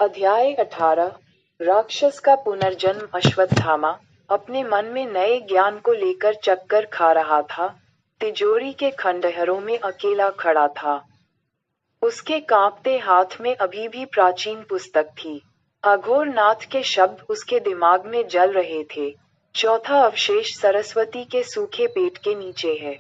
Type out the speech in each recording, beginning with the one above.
अध्याय 18 राक्षस का पुनर्जन्म। अश्वत्थामा अपने मन में नए ज्ञान को लेकर चक्कर खा रहा था। तिजोरी के खंडहरों में अकेला खड़ा था। उसके कांपते हाथ में अभी भी प्राचीन पुस्तक थी। अघोरनाथ के शब्द उसके दिमाग में जल रहे थे। चौथा अवशेष सरस्वती के सूखे पेट के नीचे है।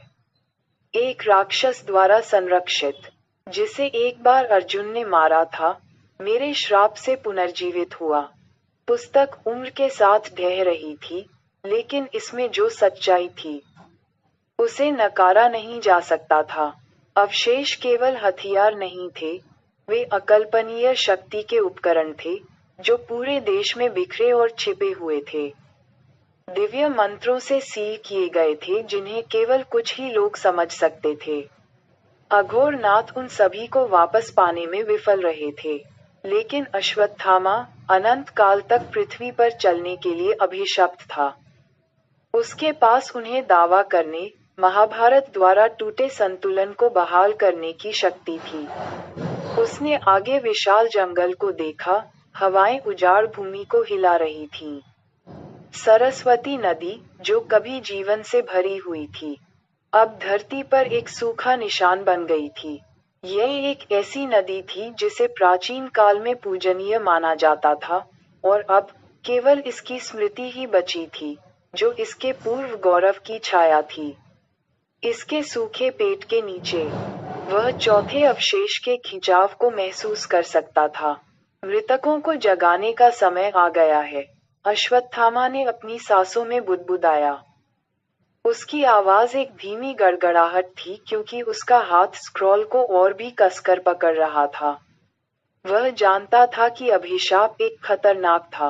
एक राक्षस द्वारा संरक्षित, जिसे एक बार अर्जुन ने मारा था, मेरे श्राप से पुनर्जीवित हुआ। पुस्तक उम्र के साथ ढह रही थी, लेकिन इसमें जो सच्चाई थी उसे नकारा नहीं जा सकता था। अवशेष केवल हथियार नहीं थे, वे अकल्पनीय शक्ति के उपकरण थे, जो पूरे देश में बिखरे और छिपे हुए थे। दिव्य मंत्रों से सील किए गए थे, जिन्हें केवल कुछ ही लोग समझ सकते थे। अघोरनाथ उन सभी को वापस पाने में विफल रहे थे, लेकिन अश्वत्थामा अनंत काल तक पृथ्वी पर चलने के लिए अभिशप्त था। उसके पास उन्हें दावा करने, महाभारत द्वारा टूटे संतुलन को बहाल करने की शक्ति थी। उसने आगे विशाल जंगल को देखा, हवाएं उजाड़ भूमि को हिला रही थीं। सरस्वती नदी, जो कभी जीवन से भरी हुई थी, अब धरती पर एक सूखा निशान बन गई थी। यह एक ऐसी नदी थी जिसे प्राचीन काल में पूजनीय माना जाता था, और अब केवल इसकी स्मृति ही बची थी, जो इसके पूर्व गौरव की छाया थी। इसके सूखे पेट के नीचे वह चौथे अवशेष के खिंचाव को महसूस कर सकता था। मृतकों को जगाने का समय आ गया है, अश्वत्थामा ने अपनी सांसों में बुदबुदाया। उसकी आवाज एक धीमी गड़गड़ाहट थी, क्योंकि उसका हाथ स्क्रॉल को और भी कसकर पकड़ रहा था। वह जानता था कि अभिशाप एक खतरनाक था।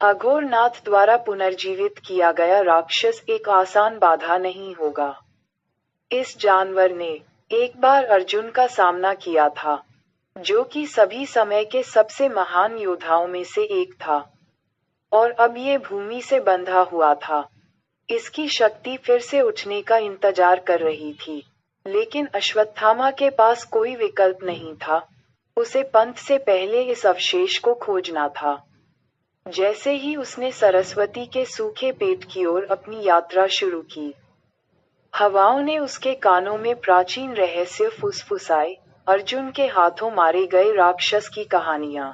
अघोरनाथ द्वारा पुनर्जीवित किया गया राक्षस एक आसान बाधा नहीं होगा। इस जानवर ने एक बार अर्जुन का सामना किया था, जो कि सभी समय के सबसे महान योद्धाओं में से एक था, और अब ये भूमि से बंधा हुआ था। इसकी शक्ति फिर से उठने का इंतजार कर रही थी, लेकिन अश्वत्थामा के पास कोई विकल्प नहीं था। उसे पंथ से पहले इस अवशेष को खोजना था। जैसे ही उसने सरस्वती के सूखे पेट की ओर अपनी यात्रा शुरू की, हवाओं ने उसके कानों में प्राचीन रहस्य फुसफुसाए। अर्जुन के हाथों मारे गए राक्षस की कहानियां।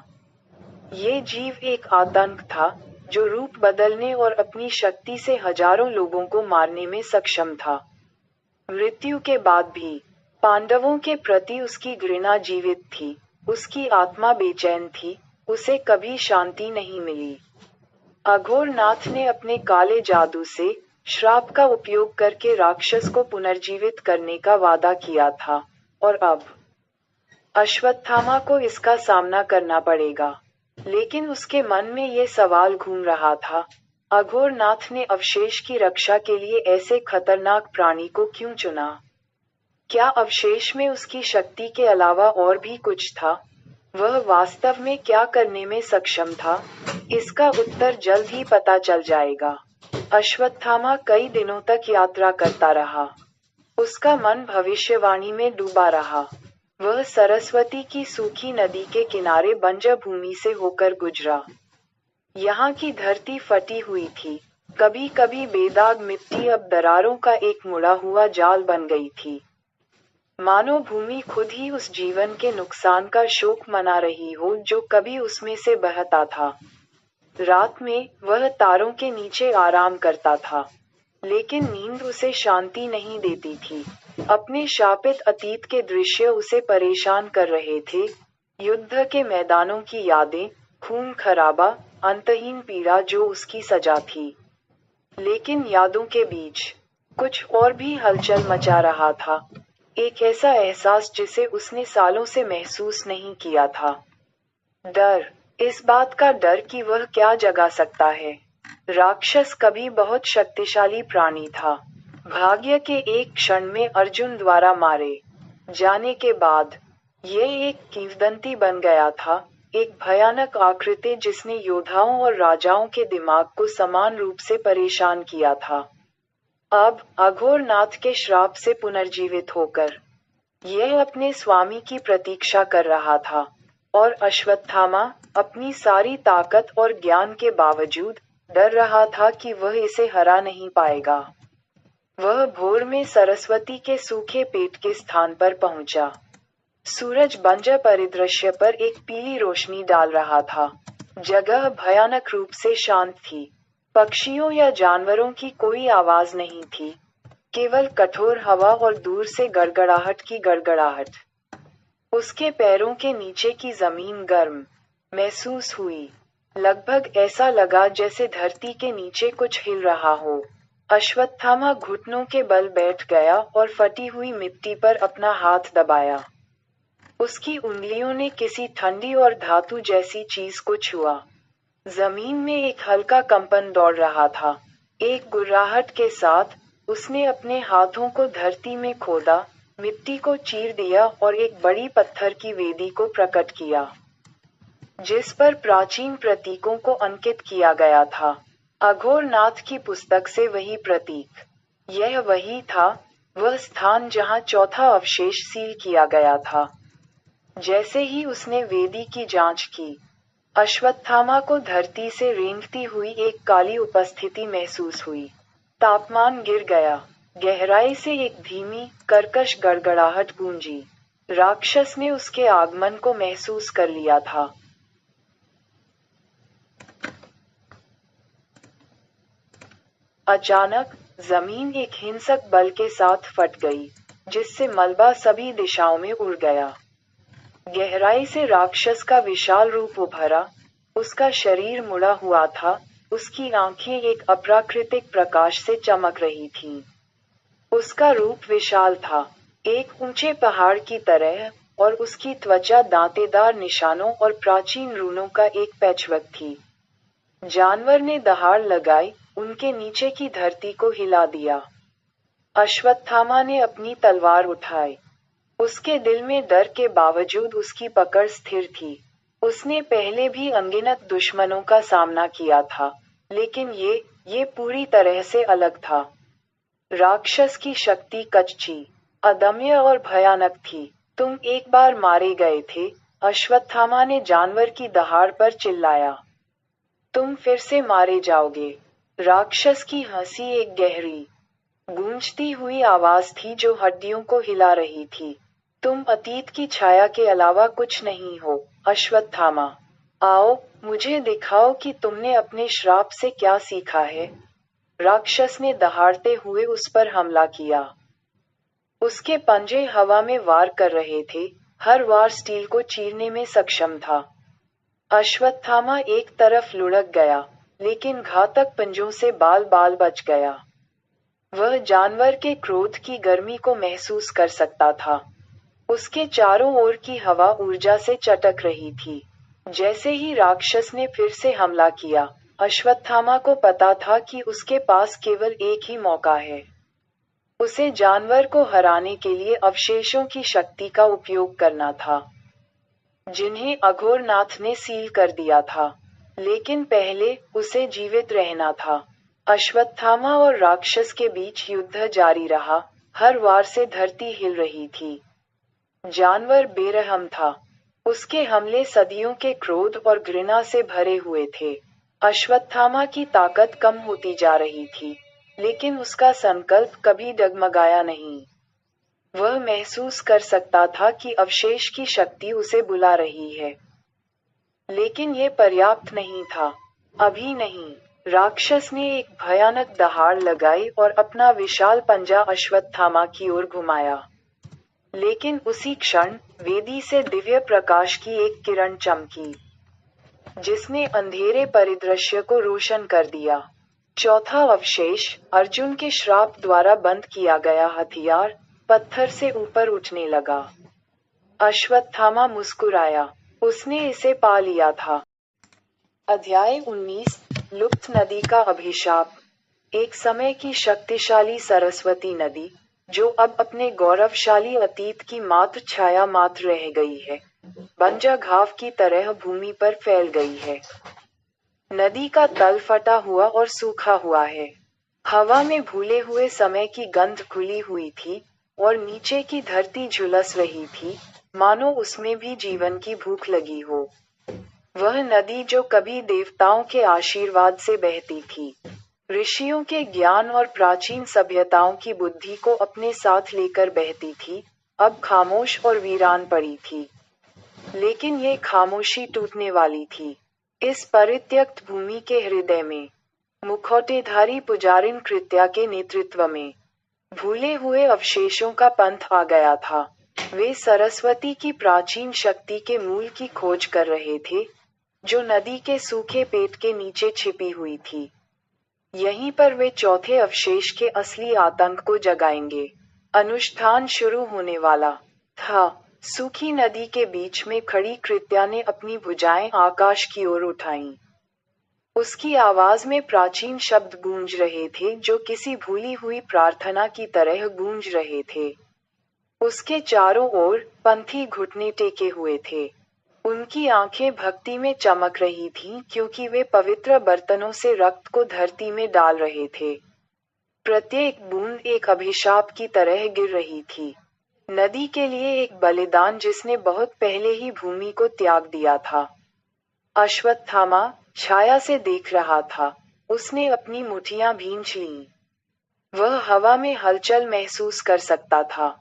ये जीव एक आतंक था, जो रूप बदलने और अपनी शक्ति से हजारों लोगों को मारने में सक्षम था। मृत्यु के बाद भी पांडवों के प्रति उसकी घृणा जीवित थी। उसकी आत्मा बेचैन थी, उसे कभी शांति नहीं मिली। अघोरनाथ ने अपने काले जादू से श्राप का उपयोग करके राक्षस को पुनर्जीवित करने का वादा किया था, और अब अश्वत्थामा को इसका सामना करना पड़ेगा। लेकिन उसके मन में ये सवाल घूम रहा था, अघोरनाथ ने अवशेष की रक्षा के लिए ऐसे खतरनाक प्राणी को क्यों चुना? क्या अवशेष में उसकी शक्ति के अलावा और भी कुछ था? वह वास्तव में क्या करने में सक्षम था? इसका उत्तर जल्द ही पता चल जाएगा। अश्वत्थामा कई दिनों तक यात्रा करता रहा। उसका मन भविष्यवाणी में डूबा रहा। वह सरस्वती की सूखी नदी के किनारे बंजर भूमि से होकर गुजरा। यहाँ की धरती फटी हुई थी, कभी कभी बेदाग मिट्टी अब दरारों का एक मुड़ा हुआ जाल बन गई थी। मानो भूमि खुद ही उस जीवन के नुकसान का शोक मना रही हो जो कभी उसमें से बहता था। रात में वह तारों के नीचे आराम करता था, लेकिन नींद उसे शांति नहीं देती थी। अपने शापित अतीत के दृश्य उसे परेशान कर रहे थे। युद्ध के मैदानों की यादें, खून खराबा, अंतहीन पीड़ा जो उसकी सजा थी। लेकिन यादों के बीच कुछ और भी हलचल मचा रहा था। एक ऐसा एहसास जिसे उसने सालों से महसूस नहीं किया था। डर, इस बात का डर कि वह क्या जगा सकता है। राक्षस कभी बहुत शक्तिशाली प्राणी था। भाग्य के एक क्षण में अर्जुन द्वारा मारे जाने के बाद यह एक किंवदंती बन गया था, एक भयानक आकृति जिसने योद्धाओं और राजाओं के दिमाग को समान रूप से परेशान किया था। अब अघोरनाथ के श्राप से पुनर्जीवित होकर यह अपने स्वामी की प्रतीक्षा कर रहा था। और अश्वत्थामा अपनी सारी ताकत और ज्ञान के बावजूद डर रहा था कि वह इसे हरा नहीं पाएगा। वह भोर में सरस्वती के सूखे पेट के स्थान पर पहुंचा। सूरज बंजर परिदृश्य पर एक पीली रोशनी डाल रहा था। जगह भयानक रूप से शांत थी। पक्षियों या जानवरों की कोई आवाज नहीं थी, केवल कठोर हवा और दूर से गड़गड़ाहट की गड़गड़ाहट। उसके पैरों के नीचे की जमीन गर्म महसूस हुई। लगभग ऐसा लगा जैसे धरती के नीचे कुछ हिल रहा हो। अश्वत्थामा घुटनों के बल बैठ गया और फटी हुई मिट्टी पर अपना हाथ दबाया। उसकी उंगलियों ने किसी ठंडी और धातु जैसी चीज को छुआ। जमीन में एक हल्का कंपन दौड़ रहा था। एक गुर्राहट के साथ उसने अपने हाथों को धरती में खोदा, मिट्टी को चीर दिया और एक बड़ी पत्थर की वेदी को प्रकट किया, जिस पर प्राचीन प्रतीकों को अंकित किया गया था। अघोरनाथ की पुस्तक से वही प्रतीक। यह वही था, वह स्थान जहां चौथा अवशेष सील किया गया था। जैसे ही उसने वेदी की जांच की, अश्वत्थामा को धरती से रेंगती हुई एक काली उपस्थिति महसूस हुई। तापमान गिर गया। गहराई से एक धीमी, कर्कश गड़गड़ाहट गूंजी। राक्षस ने उसके आगमन को महसूस कर लिया था। अचानक जमीन एक हिंसक बल के साथ फट गई, जिससे मलबा सभी दिशाओं में उड़ गया। गहराई से राक्षस का विशाल रूप उभरा। उसका शरीर मुड़ा हुआ था, उसकी आंखें एक अप्राकृतिक प्रकाश से चमक रही थीं। उसका रूप विशाल था, एक ऊंचे पहाड़ की तरह, और उसकी त्वचा दांतेदार निशानों और प्राचीन रूनों का एक पैचवर्क थी। जानवर ने दहाड़ लगाई, उनके नीचे की धरती को हिला दिया। अश्वत्थामा ने अपनी तलवार उठाई। उसके दिल में डर के बावजूद उसकी पकड़ स्थिर थी। उसने पहले भी अनगिनत दुश्मनों का सामना किया था, लेकिन ये पूरी तरह से अलग था। राक्षस की शक्ति कच्ची, अदम्य और भयानक थी। तुम एक बार मारे गए थे, अश्वत्थामा ने जानवर की दहाड़ पर चिल्लाया। तुम फिर से मारे जाओगे। राक्षस की हंसी एक गहरी, गूंजती हुई आवाज थी जो हड्डियों को हिला रही थी। तुम अतीत की छाया के अलावा कुछ नहीं हो, अश्वत्थामा। आओ, मुझे दिखाओ कि तुमने अपने श्राप से क्या सीखा है। राक्षस ने दहाड़ते हुए उस पर हमला किया। उसके पंजे हवा में वार कर रहे थे, हर वार स्टील को चीरने में सक्षम था। अश्वत्थामा एक तरफ लुढ़क गया, लेकिन घातक पंजों से बाल बाल बच गया। वह जानवर के क्रोध की गर्मी को महसूस कर सकता था। उसके चारों ओर की हवा ऊर्जा से चटक रही थी। जैसे ही राक्षस ने फिर से हमला किया, अश्वत्थामा को पता था कि उसके पास केवल एक ही मौका है। उसे जानवर को हराने के लिए अवशेषों की शक्ति का उपयोग करना था, जिन्हें अघोरनाथ ने सील कर दिया था। लेकिन पहले उसे जीवित रहना था। अश्वत्थामा और राक्षस के बीच युद्ध जारी रहा, हर वार से धरती हिल रही थी। जानवर बेरहम था। उसके हमले सदियों के क्रोध और घृणा से भरे हुए थे। अश्वत्थामा की ताकत कम होती जा रही थी, लेकिन उसका संकल्प कभी डगमगाया नहीं। वह महसूस कर सकता था कि अवशेष की शक्ति उसे बुला रही है। लेकिन यह पर्याप्त नहीं था। अभी नहीं। राक्षस ने एक भयानक दहाड़ लगाई और अपना विशाल पंजा अश्वत्थामा की ओर घुमाया। लेकिन उसी क्षण वेदी से दिव्य प्रकाश की एक किरण चमकी, जिसने अंधेरे परिदृश्य को रोशन कर दिया। चौथा अवशेष, अर्जुन के श्राप द्वारा बंद किया गया हथियार, पत्थर से ऊपर उठने लगा। अश्वत्थामा मुस्कुराया। उसने इसे पा लिया था। अध्याय 19, लुप्त नदी का अभिशाप। एक समय की शक्तिशाली सरस्वती नदी, जो अब अपने गौरवशाली अतीत की मात्र छाया मात्र रह गई है, बंजर घाव की तरह भूमि पर फैल गई है। नदी का तल फटा हुआ और सूखा हुआ है। हवा में भूले हुए समय की गंध घुली हुई थी, और नीचे की धरती झुलस रही थी, मानो उसमें भी जीवन की भूख लगी हो। वह नदी जो कभी देवताओं के आशीर्वाद से बहती थी, ऋषियों के ज्ञान और प्राचीन सभ्यताओं की बुद्धि को अपने साथ लेकर बहती थी, अब खामोश और वीरान पड़ी थी। लेकिन ये खामोशी टूटने वाली थी। इस परित्यक्त भूमि के हृदय में, मुखौटेधारी पुजारिन कृत्या के नेतृत्व में, भूले हुए अवशेषों का पंथ आ गया था। वे सरस्वती की प्राचीन शक्ति के मूल की खोज कर रहे थे, जो नदी के सूखे पेट के नीचे छिपी हुई थी। यहीं पर वे चौथे अवशेष के असली आतंक को जगाएंगे। अनुष्ठान शुरू होने वाला था। सूखी नदी के बीच में खड़ी कृत्या ने अपनी भुजाएं आकाश की ओर उठाईं। उसकी आवाज में प्राचीन शब्द गूंज रहे थे, जो किसी भूली हुई प्रार्थना की तरह गूंज रहे थे। उसके चारों ओर पंथी घुटने टेके हुए थे। उनकी आंखें भक्ति में चमक रही थीं, क्योंकि वे पवित्र बर्तनों से रक्त को धरती में डाल रहे थे। प्रत्येक बूंद एक अभिशाप की तरह गिर रही थी। नदी के लिए एक बलिदान जिसने बहुत पहले ही भूमि को त्याग दिया था। अश्वत्थामा छाया से देख रहा था। उसने अपनी मुट्ठियां भींच लीं। वह हवा में हलचल महसूस कर सकता था।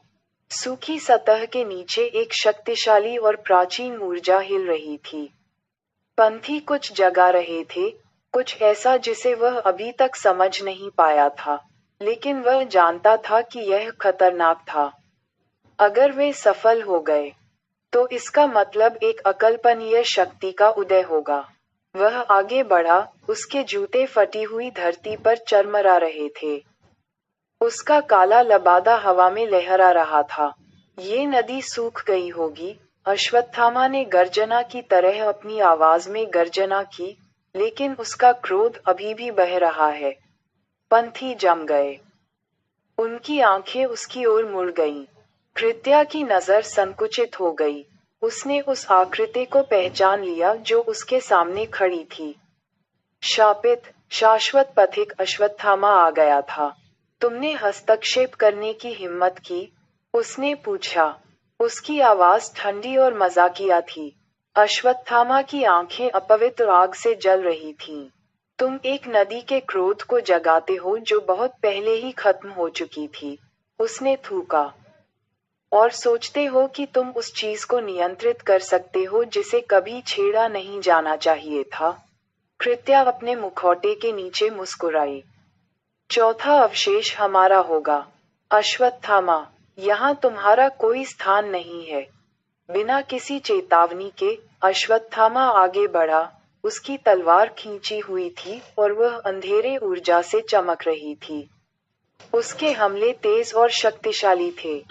सूखी सतह के नीचे एक शक्तिशाली और प्राचीन ऊर्जा हिल रही थी। पंथी कुछ जगा रहे थे, कुछ ऐसा जिसे वह अभी तक समझ नहीं पाया था, लेकिन वह जानता था कि यह खतरनाक था। अगर वे सफल हो गए, तो इसका मतलब एक अकल्पनीय शक्ति का उदय होगा। वह आगे बढ़ा, उसके जूते फटी हुई धरती पर चरमरा रहे थे। उसका काला लबादा हवा में लहरा रहा था। ये नदी सूख गई होगी, अश्वत्थामा ने गर्जना की तरह अपनी आवाज में गर्जना की, लेकिन उसका क्रोध अभी भी बह रहा है। पंथी जम गए। उनकी आंखें उसकी ओर मुड़ गईं। कृत्या की नजर संकुचित हो गई। उसने उस आकृति को पहचान लिया जो उसके सामने खड़ी थी। शापित, शाश्वत पथिक अश्वत्थामा आ गया था। तुमने हस्तक्षेप करने की हिम्मत की? उसने पूछा। उसकी आवाज ठंडी और मजाकिया थी। अश्वत्थामा की आंखें अपवित्र आग से जल रही थीं। तुम एक नदी के क्रोध को जगाते हो जो बहुत पहले ही खत्म हो चुकी थी, उसने थूका। और सोचते हो कि तुम उस चीज को नियंत्रित कर सकते हो जिसे कभी छेड़ा नहीं जाना चाहिए था। कृत्या अपने मुखौटे के नीचे मुस्कुराई। चौथा अवशेष हमारा होगा। अश्वत्थामा, यहाँ तुम्हारा कोई स्थान नहीं है। बिना किसी चेतावनी के, अश्वत्थामा आगे बढ़ा। उसकी तलवार खींची हुई थी और वह अंधेरे ऊर्जा से चमक रही थी। उसके हमले तेज और शक्तिशाली थे,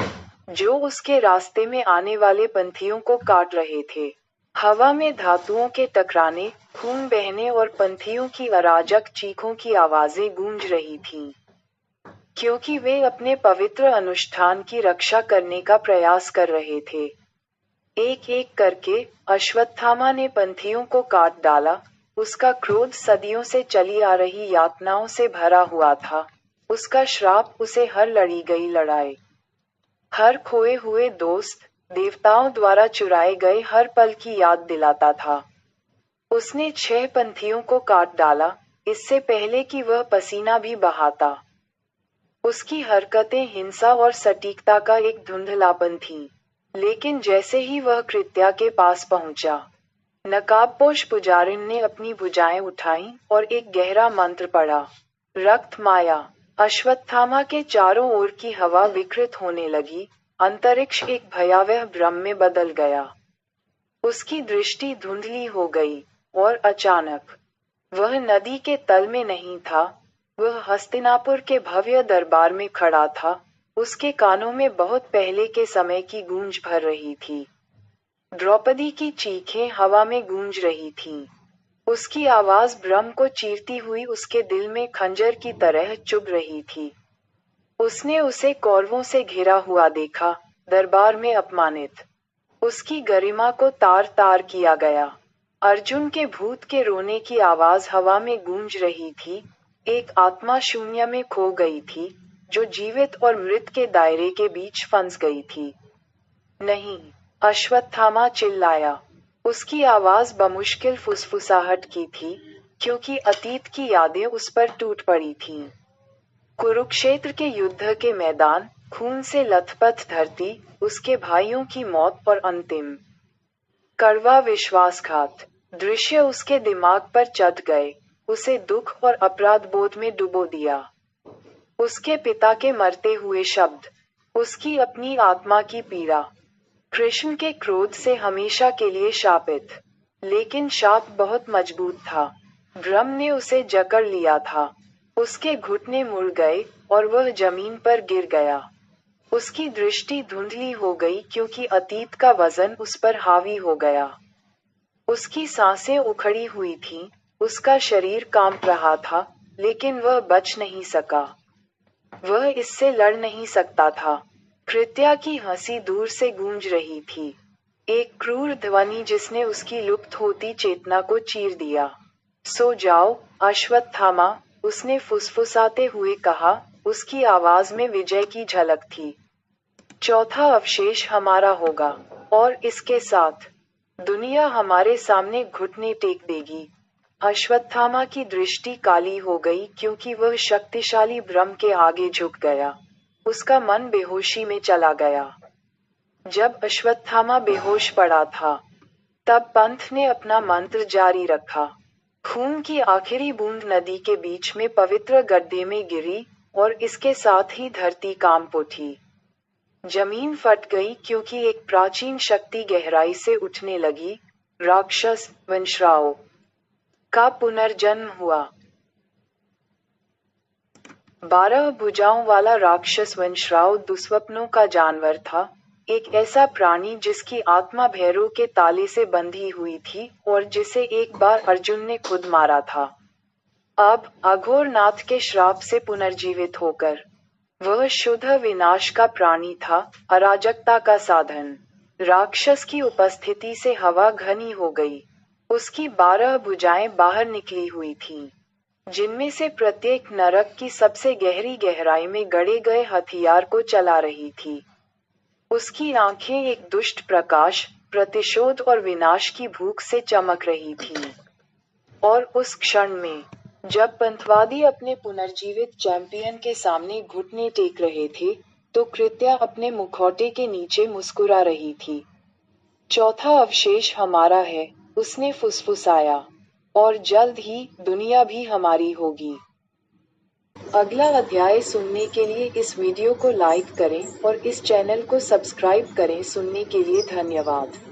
जो उसके रास्ते में आने वाले पंथियों को काट रहे थे। हवा में धातुओं के टकराने, खून बहने और पंथियों की अराजक चीखों की आवाजें गूंज रही थीं, क्योंकि वे अपने पवित्र अनुष्ठान की रक्षा करने का प्रयास कर रहे थे। एक एक करके अश्वत्थामा ने पंथियों को काट डाला। उसका क्रोध सदियों से चली आ रही यातनाओं से भरा हुआ था। उसका श्राप उसे हर लड़ी गई लड़ाई, हर खोए हुए दोस्त, देवताओं द्वारा चुराए गए हर पल की याद दिलाता था। उसने 6 पंथियों को काट डाला, इससे पहले कि वह पसीना भी बहाता। उसकी हरकतें हिंसा और सटीकता का एक धुंधलापन थीं। लेकिन जैसे ही वह कृत्या के पास पहुंचा, नकाबपोश पुजारिन ने अपनी भुजाएं उठाईं और एक गहरा मंत्र पढ़ा। रक्त माया। अश्वत्थामा के चारों ओर की हवा विकृत होने लगी। अंतरिक्ष एक भयावह भ्रम में बदल गया। उसकी दृष्टि धुंधली हो गई, और अचानक वह नदी के तल में नहीं था। वह हस्तिनापुर के भव्य दरबार में खड़ा था। उसके कानों में बहुत पहले के समय की गूंज भर रही थी। द्रौपदी की चीखें हवा में गूंज रही थीं। उसकी आवाज भ्रम को चीरती हुई उसके दिल में खंजर की तरह चुभ रही थी। उसने उसे कौरवों से घिरा हुआ देखा, दरबार में अपमानित। उसकी गरिमा को तार तार किया गया। अर्जुन के भूत के रोने की आवाज हवा में गूंज रही थी। एक आत्मा शून्य में खो गई थी, जो जीवित और मृत के दायरे के बीच फंस गई थी। नहीं, अश्वत्थामा चिल्लाया। उसकी आवाज बमुश्किल फुसफुसाहट की थी, क्योंकि अतीत की यादें उस पर टूट पड़ी थीं। कुरुक्षेत्र के युद्ध के मैदान, खून से लथपथ धरती, उसके भाइयों की मौत और अंतिम कड़वा विश्वासघात दृश्य उसके दिमाग पर चढ़ गए, उसे दुख और अपराध बोध में डुबो दिया। उसके पिता के मरते हुए शब्द, उसकी अपनी आत्मा की पीड़ा, कृष्ण के क्रोध से हमेशा के लिए शापित। लेकिन शाप बहुत मजबूत था। भ्रम ने उसे जकड़ लिया था। उसके घुटने मुड़ गए और वह जमीन पर गिर गया। उसकी दृष्टि धुंधली हो गई क्योंकि अतीत का वजन उस पर हावी हो गया। उसकी सांसें उखड़ी हुई थीं, उसका शरीर कांप रहा था, लेकिन वह बच नहीं सका। वह इससे लड़ नहीं सकता था। कृत्या की हंसी दूर से गूंज रही थी, एक क्रूर ध्वनि जिसने उसकी लुप्त होती चेतना को चीर दिया। सो जाओ, अश्वत्थामा, उसने फुसफुसाते हुए कहा, उसकी आवाज में विजय की झलक थी। चौथा अवशेष हमारा होगा, और इसके साथ दुनिया हमारे सामने घुटने टेक देगी। अश्वत्थामा की दृष्टि काली हो गई क्योंकि वह शक्तिशाली भ्रम के आगे झुक गया। उसका मन बेहोशी में चला गया। जब अश्वत्थामा बेहोश पड़ा था, तब पंथ ने अपना मंत्र जारी रखा। खून की आखिरी बूंद नदी के बीच में पवित्र गड्ढे में गिरी, और इसके साथ ही धरती कांप उठी। जमीन फट गई क्योंकि एक प्राचीन शक्ति गहराई से उठने लगी। राक्षस वंशराव का पुनर्जन्म हुआ। 12 भुजाओं वाला राक्षस वंशराव दुस्वप्नों का जानवर था, एक ऐसा प्राणी जिसकी आत्मा भैरव के ताले से बंधी हुई थी और जिसे एक बार अर्जुन ने खुद मारा था। अब अघोरनाथ के श्राप से पुनर्जीवित होकर वह शुद्ध विनाश का प्राणी था, अराजकता का साधन। राक्षस की उपस्थिति से हवा घनी हो गई। उसकी 12 भुजाएं बाहर निकली हुई थीं, जिनमें से प्रत्येक नरक की सबसे गहरी गहराई में गड़े गए हथियार को चला रही थी। उसकी आंखें एक दुष्ट प्रकाश, प्रतिशोध और विनाश की भूख से चमक रही थीं। और उस क्षण में, जब पंथवादी अपने पुनर्जीवित चैंपियन के सामने घुटने टेक रहे थे, तो कृत्या अपने मुखौटे के नीचे मुस्कुरा रही थी। चौथा अवशेष हमारा है, उसने फुसफुसाया, और जल्द ही दुनिया भी हमारी होगी। अगला अध्याय सुनने के लिए इस वीडियो को लाइक करें और इस चैनल को सब्सक्राइब करें। सुनने के लिए धन्यवाद।